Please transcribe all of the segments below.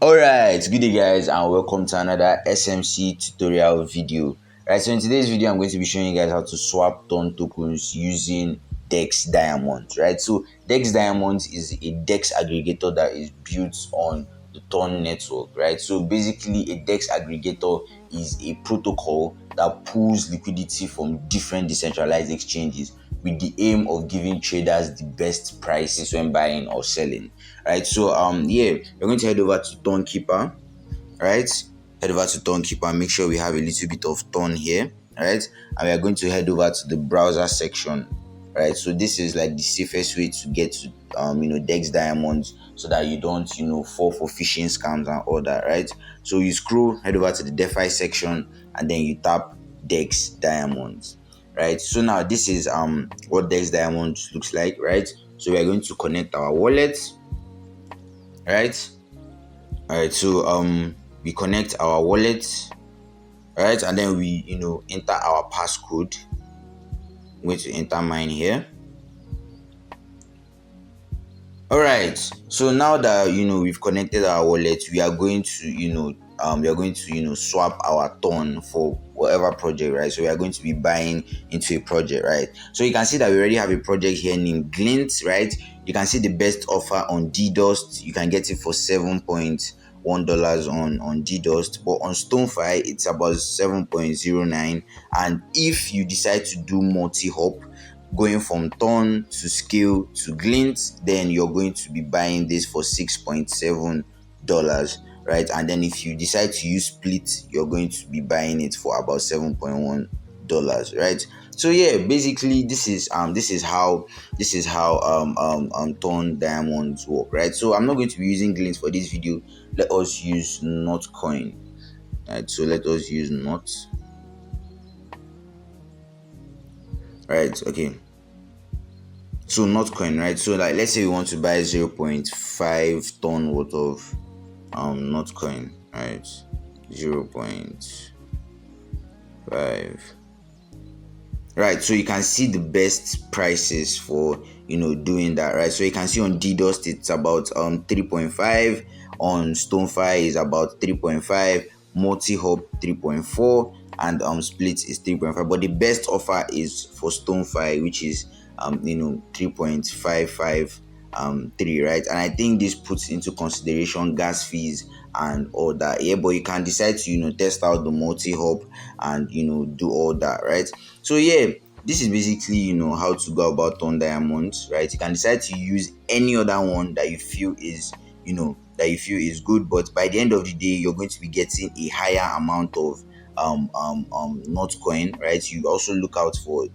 Alright, good day guys, and welcome to another SMC tutorial video. Right, so in today's video I'm going to be showing you guys how to swap Ton tokens using Dex Diamond. Right, so Dex Diamond is a Dex aggregator that is built on the Ton network. Right, so basically a Dex aggregator is a protocol that pulls liquidity from different decentralized exchanges with the aim of giving traders the best prices when buying or selling. Right, so yeah, we're going to head over to Ton Keeper. Right, head over to Ton Keeper. Make sure we have a little bit of Ton here. Right, and we are going to head over to the browser section. Right, so this is like the safest way to get to Dex Diamonds, so that you don't fall for phishing scams and all that. Right, so you scroll, head over to the DeFi section, and then you tap Dex Diamonds. Right, so now this is what Dex Diamonds looks like. Right, so we are going to connect our wallet. Right, all right, so we connect our wallet, right, and then we enter our passcode. I'm going to enter mine here. All right, so now that we've connected our wallet, we are going to swap our Ton for whatever project, right? So we are going to be buying into a project, right? So you can see that we already have a project here named Glint, right? You can see the best offer on DDoS. You can get it for $7.1 on DDoS, but on StoneFi it's about 7.09. And if you decide to do multi-hop, going from Ton to Scale to Glint, then you're going to be buying this for $6.7, right? And then if you decide to use Split, you're going to be buying it for about $7.1, right? So yeah, basically this is how Ton diamonds work, right? So I'm not going to be using Glint for this video. Let us use NotCoin. Right, so let us use Not. Right, okay, so NotCoin, right? So like, let's say we want to buy 0.5 Ton worth of NotCoin, right? 0.5, right? So you can see the best prices for doing that, right? So you can see on DDoS it's about 3.5, on StoneFi is about 3.5, multi-hop 3.4, and Split is 3.5, but the best offer is for StoneFi, which is 3.553, right? And I think this puts into consideration gas fees and all that. Yeah, but you can decide to test out the multi-hop and do all that, right? So yeah, this is basically how to go about Ton Diamonds, right? You can decide to use any other one that you feel is good, but by the end of the day you're going to be getting a higher amount of NotCoin, right? You also look out for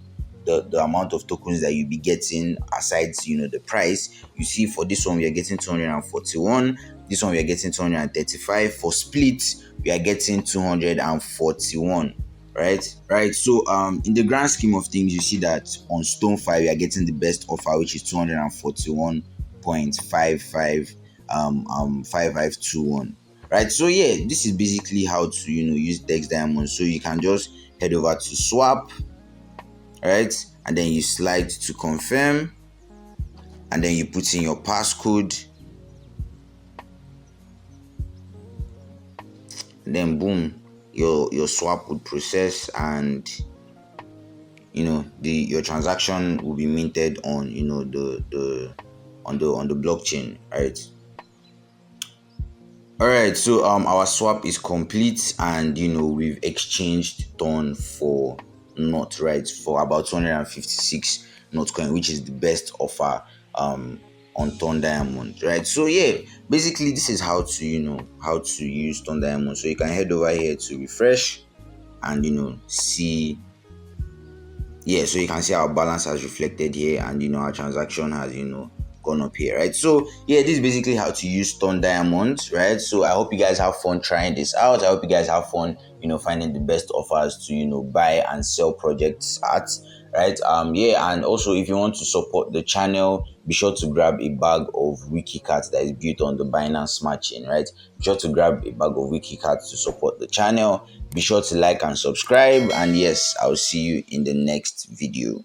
the amount of tokens that you'll be getting aside the price. You see, for this one we are getting 241, this one we are getting 235, for Split we are getting 241, right. So in the grand scheme of things, you see that on StoneFi we are getting the best offer, which is 241.5521, right? So yeah, this is basically how to use Dex Diamond. So you can just head over to swap, right, and then you slide to confirm, and then you put in your passcode, and then boom, your swap would process, and your transaction will be minted on the blockchain, right? All right, so our swap is complete, and we've exchanged Ton for Not, right, for about 256 NotCoin, which is the best offer on Ton Diamond, right? So yeah, basically this is how to use Ton Diamond. So you can head over here to refresh and see. Yeah, so you can see our balance has reflected here, and our transaction has gone up here, right? So yeah, this is basically how to use Ton Diamonds, right? So I hope you guys have fun trying this out. I hope you guys have fun finding the best offers to buy and sell projects at, right? Yeah, and also if you want to support the channel, be sure to grab a bag of WikiCat that is built on the Binance Smart Chain, right? Be sure to grab a bag of WikiCat to support the channel. Be sure to like and subscribe, and yes, I'll see you in the next video.